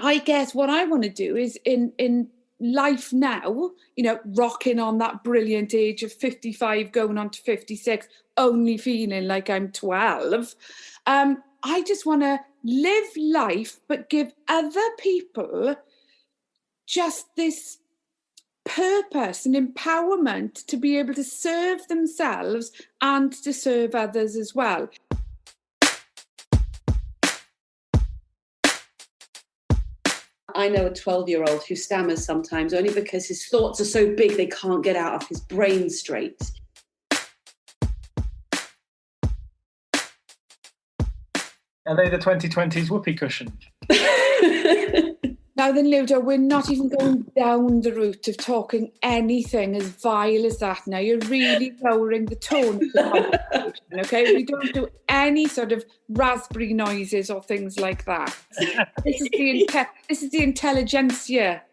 I guess what I want to do is in life now, rocking on that brilliant age of 55, going on to 56, only feeling like I'm 12. I just want to live life, but give other people just this purpose and empowerment to be able to serve themselves and to serve others as well. I know a 12-year-old who stammers sometimes only because his thoughts are so big they can't get out of his brain straight. Are they the 2020s whoopee cushion? Now then, Ludo, we're not even going down the route of talking anything as vile as that now. You're really lowering the tone of the conversation, okay? We don't do any sort of raspberry noises or things like that. This is the intelligentsia.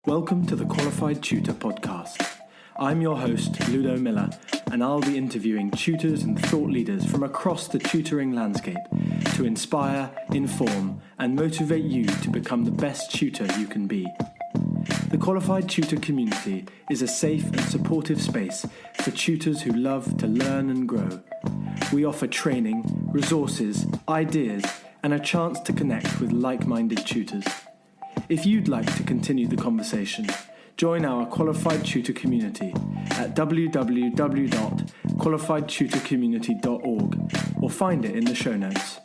Welcome to the Qualified Tutor podcast. I'm your host, Ludo Miller, and I'll be interviewing tutors and thought leaders from across the tutoring landscape to inspire, inform, and motivate you to become the best tutor you can be. The Qualified Tutor community is a safe and supportive space for tutors who love to learn and grow. We offer training, resources, ideas, and a chance to connect with like-minded tutors. If you'd like to continue the conversation, join our Qualified Tutor community at www.qualifiedtutorcommunity.org or find it in the show notes.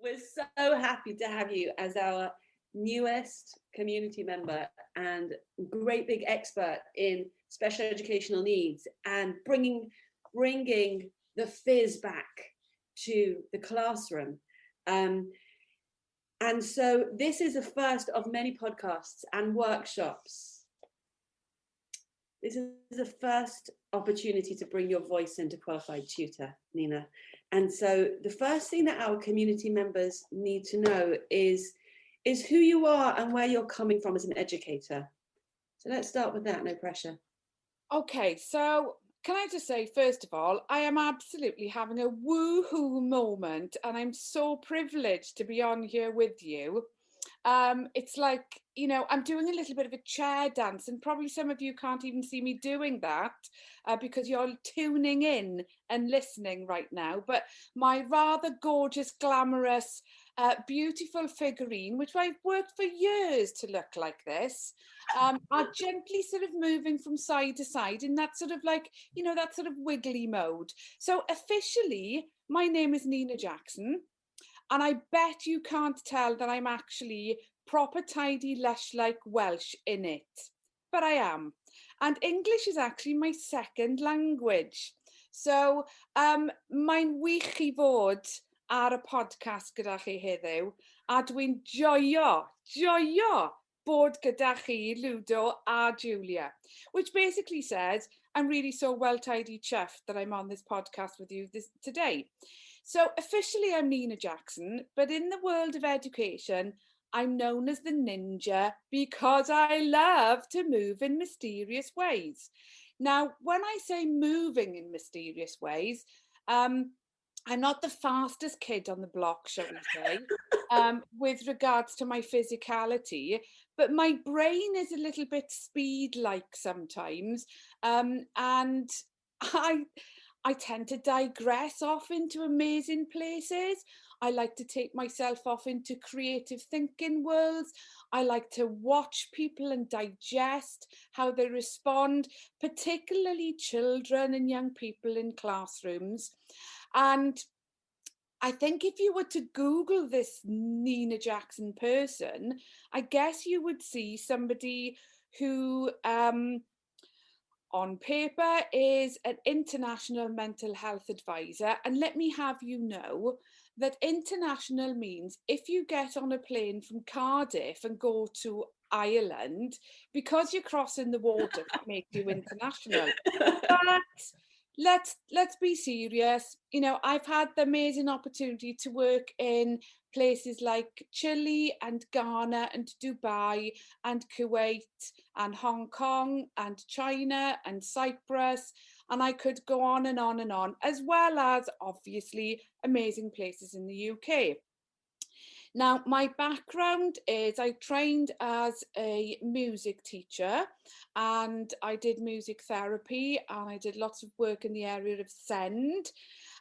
We're so happy to have you as our newest community member and great big expert in special educational needs and bringing the fizz back to the classroom. And so this is the first of many podcasts and workshops. This is the first opportunity to bring your voice into Qualified Tutor, Nina. And so the first thing that our community members need to know is who you are and where you're coming from as an educator. So let's start with that, no pressure. Okay, so can I just say, first of all, I am absolutely having a woohoo moment and I'm so privileged to be on here with you. It's like, I'm doing a little bit of a chair dance and probably some of you can't even see me doing that because you're tuning in and listening right now. But my rather gorgeous, glamorous, beautiful figurine, which I've worked for years to look like this, are gently sort of moving from side to side in that sort of like, that sort of wiggly mode. So officially, my name is Nina Jackson. And I bet you can't tell that I'm actually proper tidy, lush like Welsh in it. But I am. And English is actually my second language. So mae'n wych I fod ar y podcast gyda chi heddiw. A dwi'n joio bod gyda chi, Ludo a Julia. Which basically says, I'm really so well-tidy chuffed that I'm on this podcast with you today. So officially I'm Nina Jackson, but in the world of education, I'm known as the ninja because I love to move in mysterious ways. Now, when I say moving in mysterious ways, I'm not the fastest kid on the block, shall we say, with regards to my physicality, but my brain is a little bit speed-like sometimes, and I tend to digress off into amazing places. I like to take myself off into creative thinking worlds. I like to watch people and digest how they respond, particularly children and young people in classrooms. And I think if you were to Google this Nina Jackson person, I guess you would see somebody who on paper is an international mental health advisor. And let me have you know that international means if you get on a plane from Cardiff and go to Ireland, because you're crossing the water, that makes you international. But let's be serious. I've had the amazing opportunity to work in places like Chile and Ghana and Dubai and Kuwait and Hong Kong and China and Cyprus, and I could go on and on and on, as well as obviously amazing places in the UK. Now, my background is I trained as a music teacher, and I did music therapy, and I did lots of work in the area of SEND.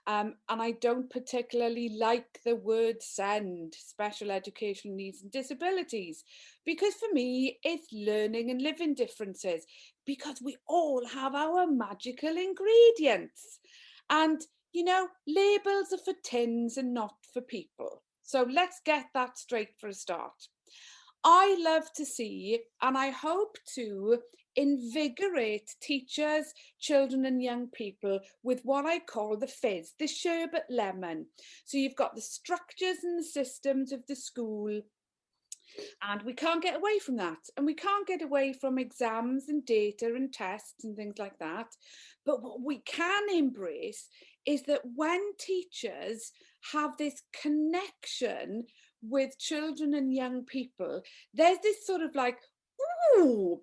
And I don't particularly like the word SEND, special educational needs and disabilities, because for me, it's learning and living differences, because we all have our magical ingredients. And, labels are for tins and not for people. So let's get that straight for a start. I love to see, and I hope to invigorate teachers, children and young people with what I call the fizz, the sherbet lemon. So you've got the structures and the systems of the school, and we can't get away from that. And we can't get away from exams and data and tests and things like that. But what we can embrace is that when teachers have this connection with children and young people, there's this sort of like, ooh,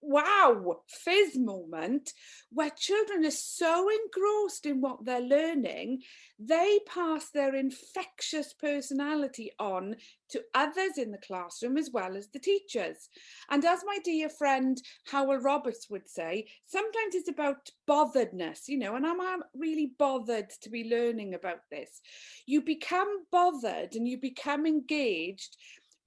wow, fizz moment where children are so engrossed in what they're learning, they pass their infectious personality on to others in the classroom as well as the teachers. And as my dear friend Howell Roberts would say, sometimes it's about botheredness, and I'm really bothered to be learning about this. You become bothered and you become engaged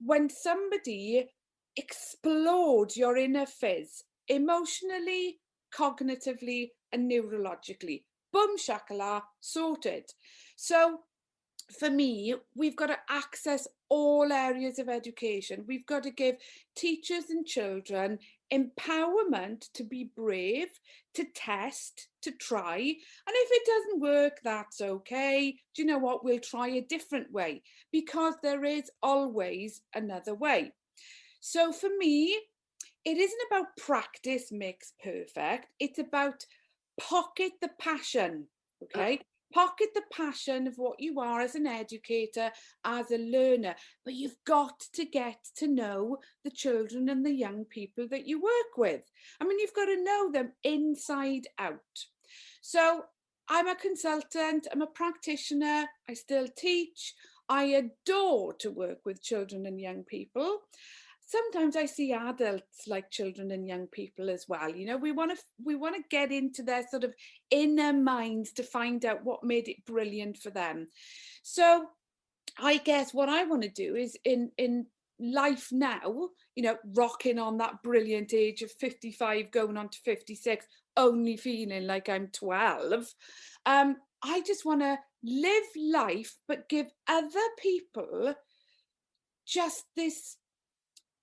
when somebody explodes your inner fizz emotionally, cognitively and neurologically. Boom shakala, sorted. So for me, we've got to access all areas of education. We've got to give teachers and children empowerment to be brave, to test, to try. And if it doesn't work, that's okay. Do you know what? We'll try a different way, because there is always another way. So for me, it isn't about practice makes perfect. It's about pocket the passion, okay? Pocket the passion of what you are as an educator, as a learner, but you've got to get to know the children and the young people that you work with. I mean, you've got to know them inside out. So I'm a consultant, I'm a practitioner, I still teach. I adore to work with children and young people. Sometimes I see adults like children and young people as well. We want to get into their sort of inner minds to find out what made it brilliant for them. So I guess what I want to do is in life now, rocking on that brilliant age of 55, going on to 56, only feeling like I'm 12. I just want to live life, but give other people just this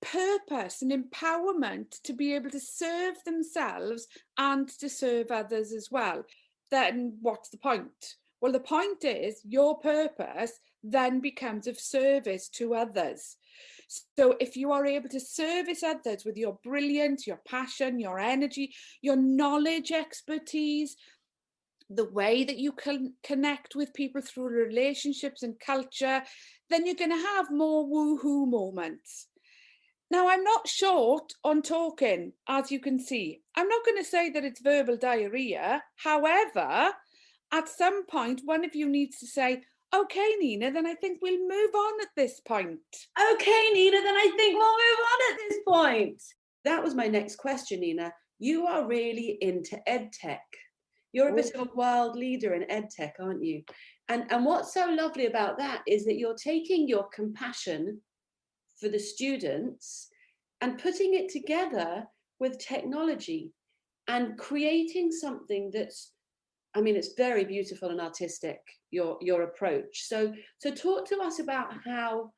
purpose and empowerment to be able to serve themselves and to serve others as well. Then what's the point? Well, the point is your purpose then becomes of service to others. So if you are able to service others with your brilliance, your passion, your energy, your knowledge, expertise, the way that you can connect with people through relationships and culture, then you're going to have more woohoo moments. Now, I'm not short on talking, as you can see. I'm not going to say that it's verbal diarrhea. However, at some point, one of you needs to say, okay, Nina, then I think we'll move on at this point. Okay, Nina, then I think we'll move on at this point. That was my next question, Nina. You are really into EdTech. You're a bit of a world leader in EdTech, aren't you? And what's so lovely about that is that you're taking your compassion for the students and putting it together with technology and creating something that's, it's very beautiful and artistic, your approach. So talk to us about how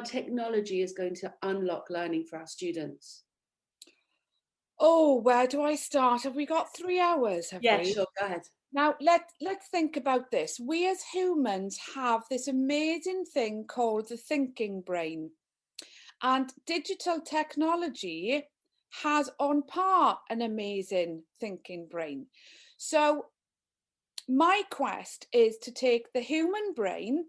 technology is going to unlock learning for our students. Oh, where do I start? Have we got 3 hours? Yeah, sure, go ahead. Now, let's think about this. We as humans have this amazing thing called the thinking brain. And digital technology has on par an amazing thinking brain. So my quest is to take the human brain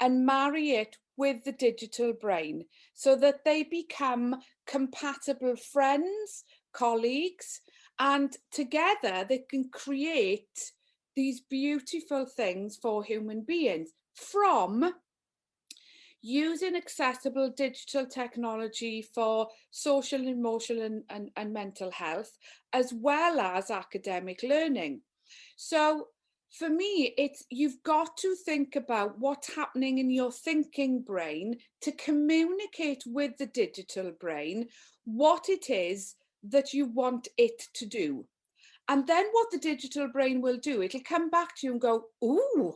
and marry it with the digital brain so that they become compatible friends, colleagues, and together they can create these beautiful things for human beings from using accessible digital technology for social, emotional and mental health, as well as academic learning. So for me, it's you've got to think about what's happening in your thinking brain to communicate with the digital brain what it is that you want it to do. And then what the digital brain will do, it'll come back to you and go, ooh,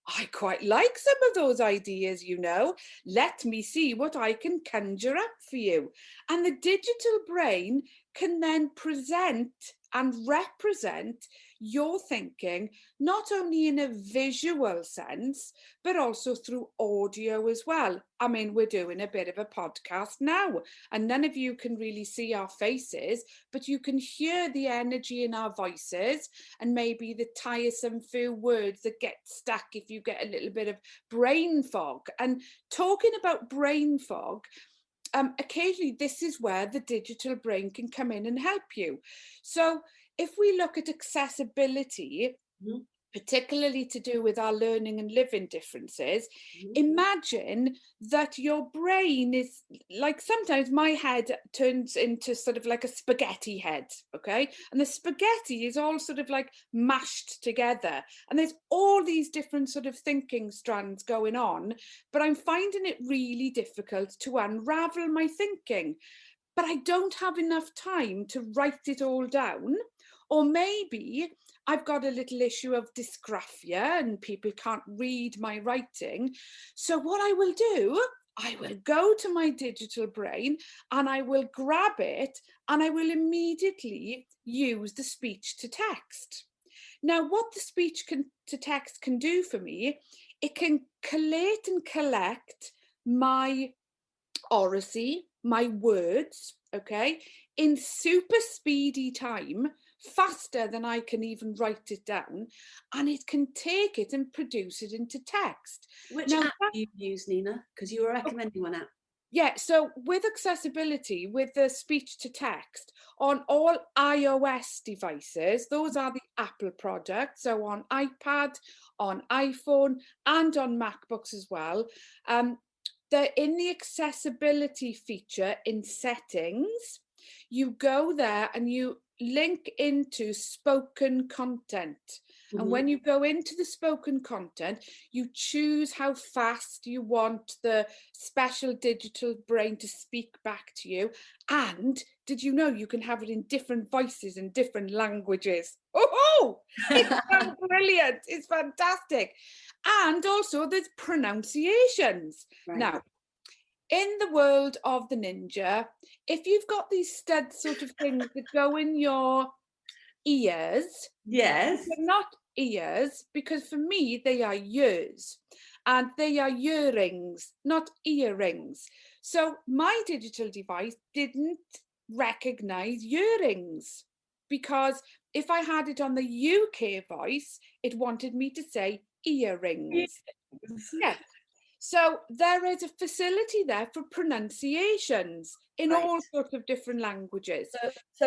I quite like some of those ideas, you know. Let me see what I can conjure up for you. And the digital brain can then present and represent your thinking, not only in a visual sense, but also through audio as well. I mean, we're doing a bit of a podcast now, and none of you can really see our faces, but you can hear the energy in our voices and maybe the tiresome few words that get stuck if you get a little bit of brain fog. And talking about brain fog, occasionally this is where the digital brain can come in and help you. So if we look at accessibility, particularly to do with our learning and living differences, imagine that your brain is like, sometimes my head turns into sort of like a spaghetti head, okay? And the spaghetti is all sort of like mashed together. And there's all these different sort of thinking strands going on, but I'm finding it really difficult to unravel my thinking. But I don't have enough time to write it all down. Or maybe I've got a little issue of dysgraphia and people can't read my writing. So what I will do, I will go to my digital brain and I will grab it and I will immediately use the speech to text. Now, what the speech to text can do for me, it can collate and collect my oracy, my words, okay, in super speedy time, faster than I can even write it down, and it can take it and produce it into text. Which app do you use, Nina? Because you were recommending one app. Yeah, so with accessibility, with the speech to text, on all iOS devices, those are the Apple products, so on iPad, on iPhone, and on MacBooks as well. They're in the accessibility feature in settings. You go there and you link into spoken content. And when you go into the spoken content, you choose how fast you want the special digital brain to speak back to you. And did you know you can have it in different voices and different languages? Oh, it's so brilliant. It's fantastic. And also there's pronunciations. Right. Now, in the world of the ninja, if you've got these stud sort of things that go in your ears, yes, they're not ears, because for me they are years, and they are earrings, not earrings. So my digital device didn't recognize earrings, because if I had it on the UK voice, it wanted me to say earrings. Yes. So there is a facility there for pronunciations in all sorts of different languages.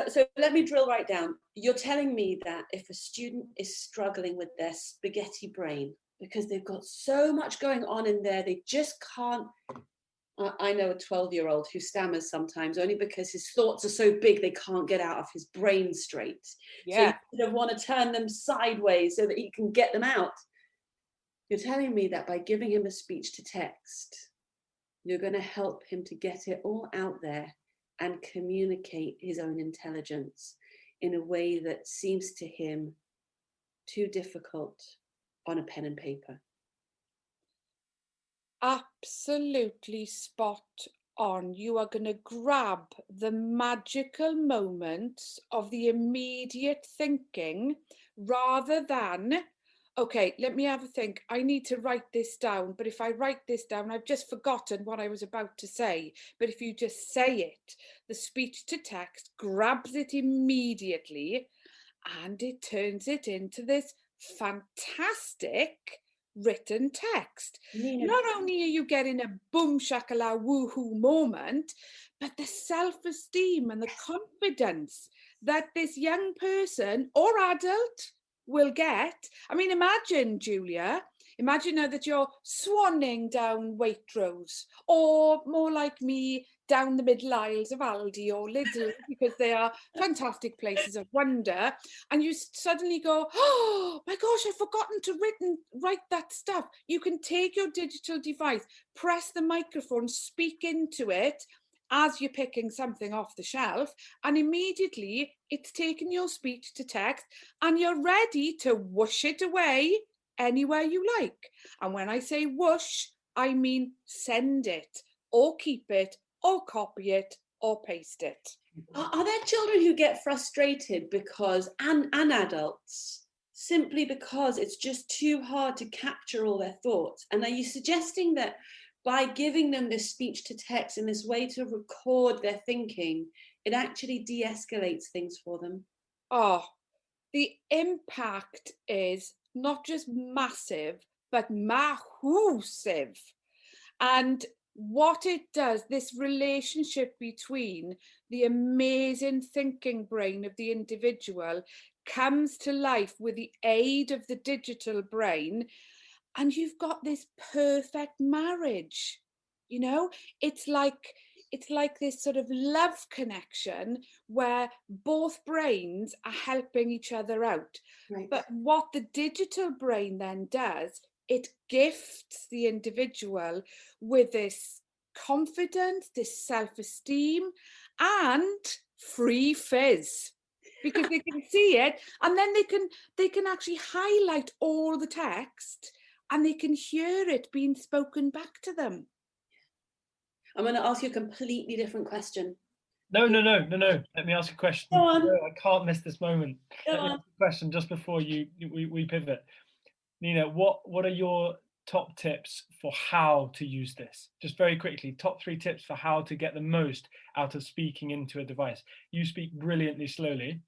So let me drill right down. You're telling me that if a student is struggling with their spaghetti brain because they've got so much going on in there, they just can't. I know a 12-year-old who stammers sometimes only because his thoughts are so big they can't get out of his brain straight. Yeah. So you sort of want to turn them sideways so that he can get them out. You're telling me that by giving him a speech to text, you're going to help him to get it all out there and communicate his own intelligence in a way that seems to him too difficult on a pen and paper. Absolutely spot on. You are going to grab the magical moments of the immediate thinking rather than, okay, let me have a think. I need to write this down. But if I write this down, I've just forgotten what I was about to say. But if you just say it, the speech to text grabs it immediately and it turns it into this fantastic written text. Nina, not only are you getting a boom shakala woohoo moment, but the self-esteem and the confidence that this young person or adult will get. I mean, imagine, Julia, Imagine now that you're swanning down Waitrose, or more like me, down the middle aisles of Aldi or Lidl, because they are fantastic places of wonder, and you suddenly go, oh my gosh, I've forgotten to write that stuff. You can take your digital device, press the microphone, speak into it as you're picking something off the shelf, and immediately it's taken your speech to text, and you're ready to whoosh it away anywhere you like. And when I say whoosh, I mean send it, or keep it, or copy it, or paste it. Are there children who get frustrated because, and adults, simply because it's just too hard to capture all their thoughts? And are you suggesting that by giving them this speech to text in this way to record their thinking, it actually de-escalates things for them? Oh, the impact is not just massive, but massive. And what it does, this relationship between the amazing thinking brain of the individual comes to life with the aid of the digital brain, and you've got this perfect marriage. You know, it's like this sort of love connection where both brains are helping each other out. Right. But what the digital brain then does, it gifts the individual with this confidence, this self-esteem, and free fizz, because they can see it, and then they can actually highlight all the text, and they can hear it being spoken back to them. I'm going to ask you a completely different question. No. Let me ask a question. Go on. No, I can't miss this moment. Go Let me on. ask a question just before we pivot. Nina, what are your top tips for how to use this? Just very quickly, top 3 tips for how to get the most out of speaking into a device. You speak brilliantly slowly,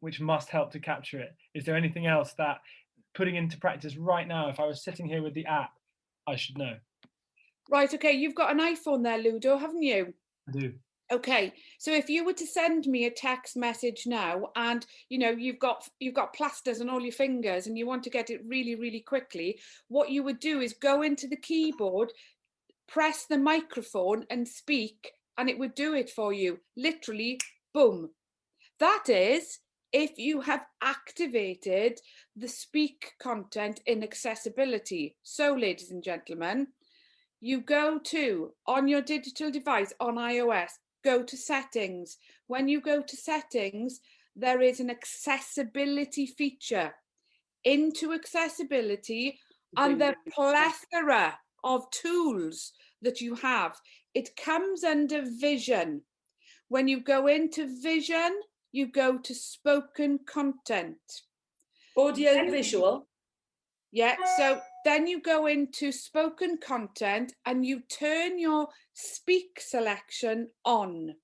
which must help to capture it. Is there anything else that, putting into practice right now, if I was sitting here with the app, I should know? Right, okay, you've got an iPhone there, Ludo, haven't you? I do. Okay, so if you were to send me a text message now, and you know you've got plasters on all your fingers and you want to get it really, really quickly, what you would do is go into the keyboard, press the microphone and speak, and it would do it for you. Literally, boom. That is if you have activated the speak content in accessibility. So, ladies and gentlemen, you go to, on your digital device on iOS, go to settings. When you go to settings, there is an accessibility feature. Into accessibility, and the plethora of tools that you have, it comes under vision. When you go into vision, you go to spoken content. Audio visual. Yeah, so then you go into spoken content and you turn your speak selection on.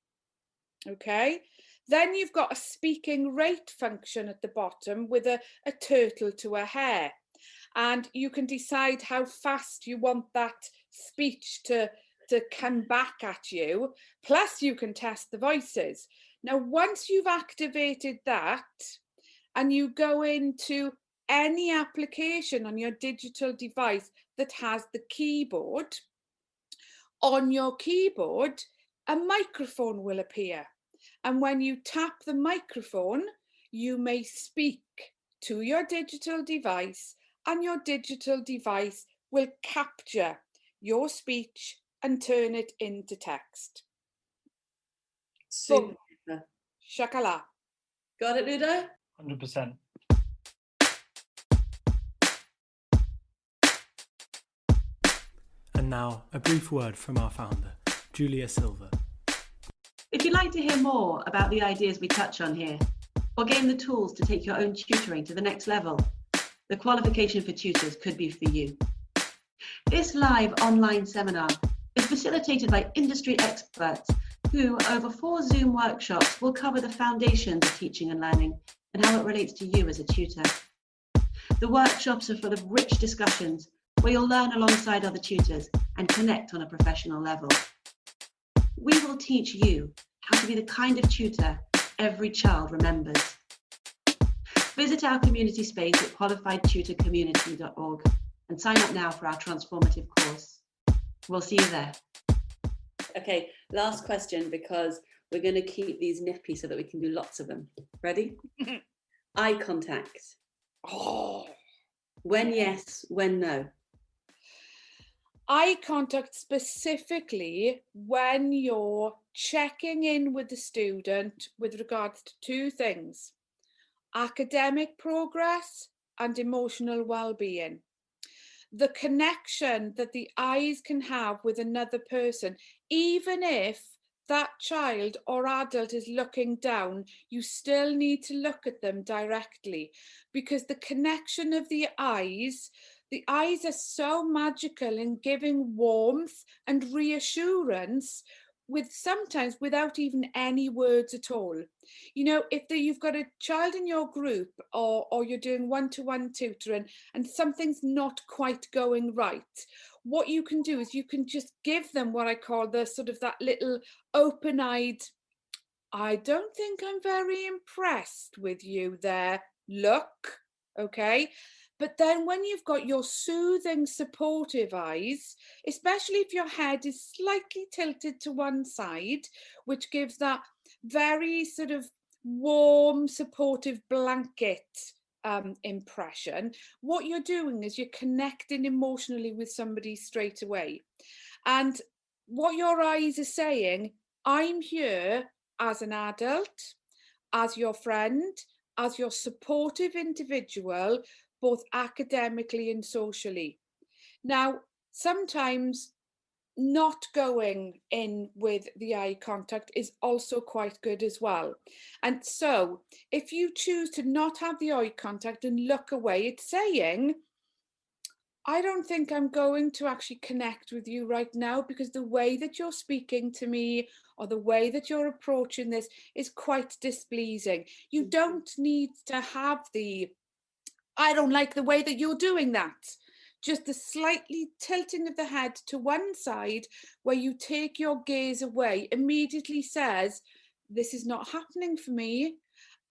Okay, then you've got a speaking rate function at the bottom with a turtle to a hare, and you can decide how fast you want that speech to come back at you. Plus you can test the voices. Now, once you've activated that and you go into any application on your digital device that has the keyboard, on your keyboard, a microphone will appear. And when you tap the microphone, you may speak to your digital device, and your digital device will capture your speech and turn it into text. Super. Shakala. Got it, Ludo? 100%. And now, a brief word from our founder, Julia Silver. If you'd like to hear more about the ideas we touch on here, or gain the tools to take your own tutoring to the next level, the qualification for tutors could be for you. This live online seminar is facilitated by industry experts who, over 4 Zoom workshops, will cover the foundations of teaching and learning and how it relates to you as a tutor. The workshops are full of rich discussions where you'll learn alongside other tutors and connect on a professional level. We will teach you how to be the kind of tutor every child remembers. Visit our community space at qualifiedtutorcommunity.org and sign up now for our transformative course. We'll see you there. Okay, last question, because we're going to keep these nippy so that we can do lots of them. Ready? Eye contact. Oh, When yes, when no. eye contact specifically when you're checking in with the student with regards to two things: academic progress and emotional well-being. The connection that the eyes can have with another person, even if that child or adult is looking down, you still need to look at them directly, because the connection of the eyes are so magical in giving warmth and reassurance, with sometimes without even any words at all. You know, if you've got a child in your group, or you're doing one-to-one tutoring and something's not quite going right, what you can do is you can just give them what I call the sort of that little open-eyed, I don't think I'm very impressed with you there, look, okay? But then when you've got your soothing, supportive eyes, especially if your head is slightly tilted to one side, which gives that very sort of warm, supportive blanket impression, what you're doing is you're connecting emotionally with somebody straight away. And what your eyes are saying, I'm here as an adult, as your friend, as your supportive individual, both academically and socially. Now, sometimes not going in with the eye contact is also quite good as well. And so if you choose to not have the eye contact and look away, it's saying, I don't think I'm going to actually connect with you right now, because the way that you're speaking to me or the way that you're approaching this is quite displeasing. You don't need to have I don't like the way that you're doing that. Just the slightly tilting of the head to one side where you take your gaze away immediately says, this is not happening for me.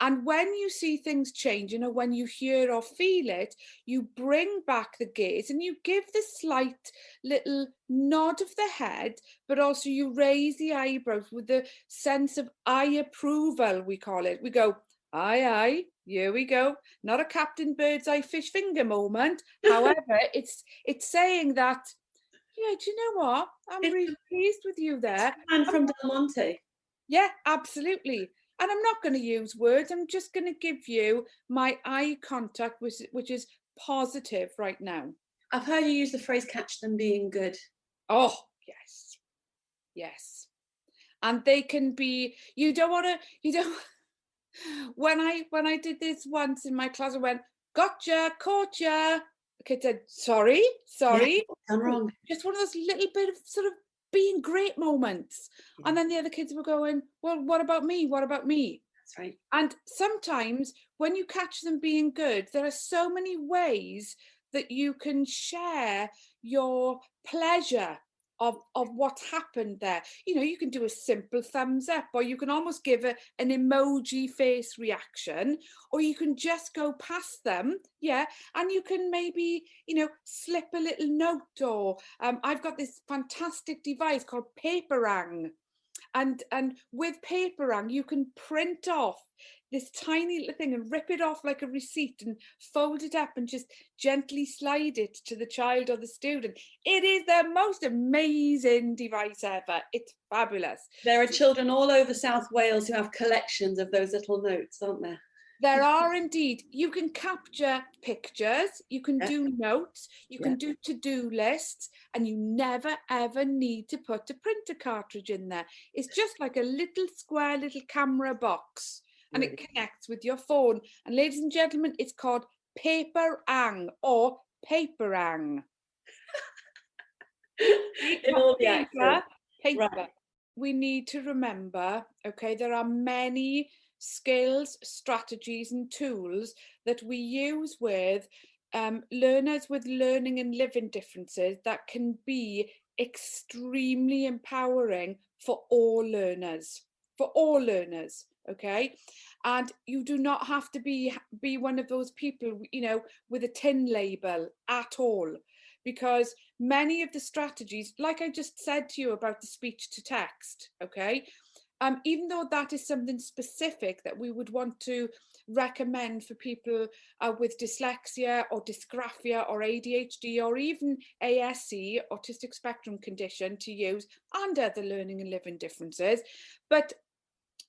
And when you see things change, you know, when you hear or feel it, you bring back the gaze and you give the slight little nod of the head, but also you raise the eyebrows with the sense of eye approval, we call it. We go, aye, aye, here we go. Not a Captain Birdseye fish finger moment. However, it's saying that, yeah, do you know what? I'm really pleased with you there. And from Del Monte. Yeah, absolutely. And I'm not going to use words. I'm just going to give you my eye contact, which is positive right now. I've heard you use the phrase catch them being good. Oh, yes. Yes. And they can be, when I did this once in my class, I went, gotcha, caught ya. The kid said, sorry. Yeah, I'm wrong. Just one of those little bit of sort of being great moments. Yeah. And then the other kids were going, well, what about me? What about me? That's right. And sometimes when you catch them being good, there are so many ways that you can share your pleasure of what happened there. You know, you can do a simple thumbs up, or you can almost give an emoji face reaction, or you can just go past them. Yeah. And you can maybe, you know, slip a little note, or I've got this fantastic device called Paperang. And with Paperang, you can print off this tiny little thing and rip it off like a receipt and fold it up and just gently slide it to the child or the student. It is the most amazing device ever. It's fabulous. There are children all over South Wales who have collections of those little notes, aren't there? There are indeed. You can capture pictures, you can do notes, you can do to-do lists, and you never ever need to put a printer cartridge in there. It's just like a little square little camera box, and it connects with your phone. And ladies and gentlemen, it's called Paperang or Paperang. In all the accents. Paper. Right. We need to remember, okay, there are many skills, strategies and tools that we use with learners with learning and living differences that can be extremely empowering for all learners, okay? And you do not have to be one of those people, you know, with a tin label at all, because many of the strategies, like I just said to you about the speech to text, okay, even though that is something specific that we would want to recommend for people with dyslexia or dysgraphia or ADHD or even ASC, autistic spectrum condition, to use, and other learning and living differences, but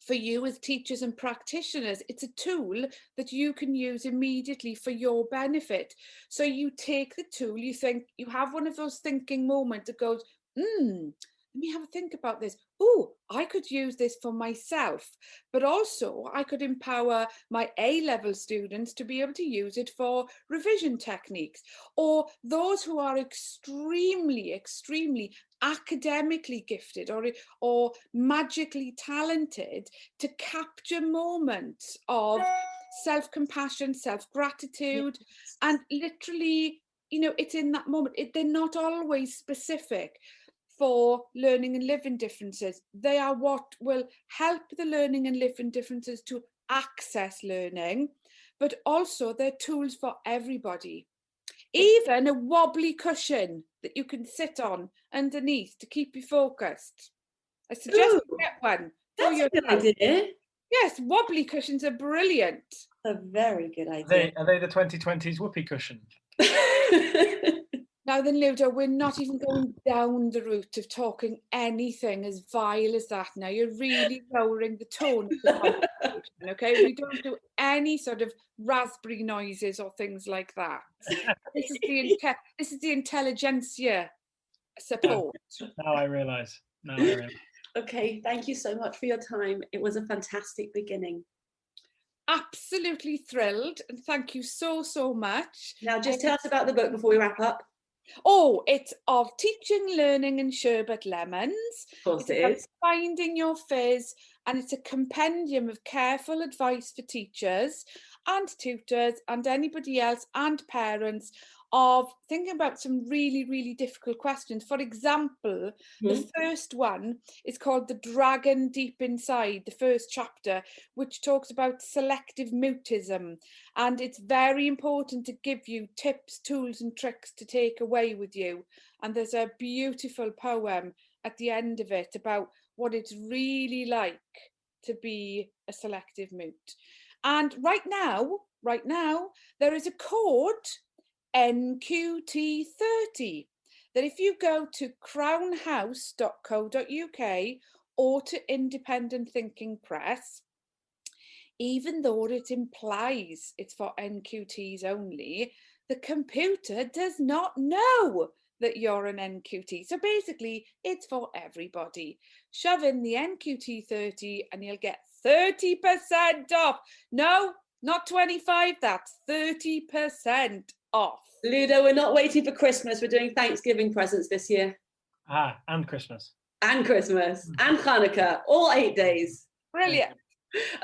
for you as teachers and practitioners, it's a tool that you can use immediately for your benefit. So you take the tool, you think, you have one of those thinking moments that goes, let me have a think about this. Oh, I could use this for myself, but also I could empower my A-level students to be able to use it for revision techniques, or those who are extremely, extremely academically gifted or magically talented, to capture moments of self-compassion, self-gratitude, and literally, you know, it's in that moment. They're not always specific for learning and living differences. They are what will help the learning and living differences to access learning, but also they're tools for everybody. Even a wobbly cushion that you can sit on underneath to keep you focused. I suggest you get one. That's a good idea. Yes, wobbly cushions are brilliant. A very good idea. Are they the 2020s whoopee cushion? Now then, Ludo, we're not even going down the route of talking anything as vile as that now. You're really lowering the tone of the conversation, okay? We don't do any sort of raspberry noises or things like that. This is the intelligentsia support. Now I realise. Okay, thank you so much for your time. It was a fantastic beginning. Absolutely thrilled, and thank you so, so much. Now just tell us about the book before we wrap up. Oh, it's Of Teaching, Learning and Sherbet Lemons. Of course it's it about is. Finding Your Fizz, and it's a compendium of careful advice for teachers and tutors and anybody else and parents of thinking about some really, really difficult questions. For example, the first one is called The Dragon Deep Inside, the first chapter, which talks about selective mutism. And it's very important to give you tips, tools and tricks to take away with you. And there's a beautiful poem at the end of it about what it's really like to be a selective mute. And right now, there is a code, NQT30, that if you go to crownhouse.co.uk or to Independent Thinking Press, even though it implies it's for NQTs only, the computer does not know that you're an NQT. So basically, it's for everybody. Shove in the NQT30 and you'll get 30% off. No, not 25, that's 30% off. Ludo, we're not waiting for Christmas. We're doing Thanksgiving presents this year. And Christmas. And Christmas. And Hanukkah. All 8 days. Brilliant.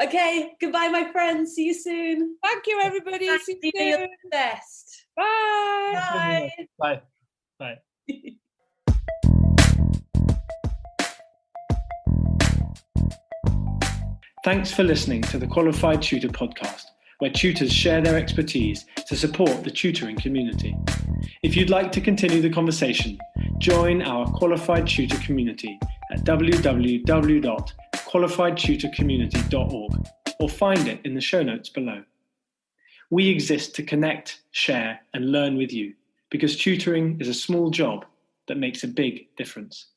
Okay, goodbye, my friends. See you soon. Thank you, everybody. See you soon. You're the best. Bye. Bye. Bye. Thanks for listening to the Qualified Tutor podcast, where tutors share their expertise to support the tutoring community. If you'd like to continue the conversation, join our Qualified Tutor community at www.qualifiedtutorcommunity.org or find it in the show notes below. We exist to connect, share, and learn with you, because tutoring is a small job that makes a big difference.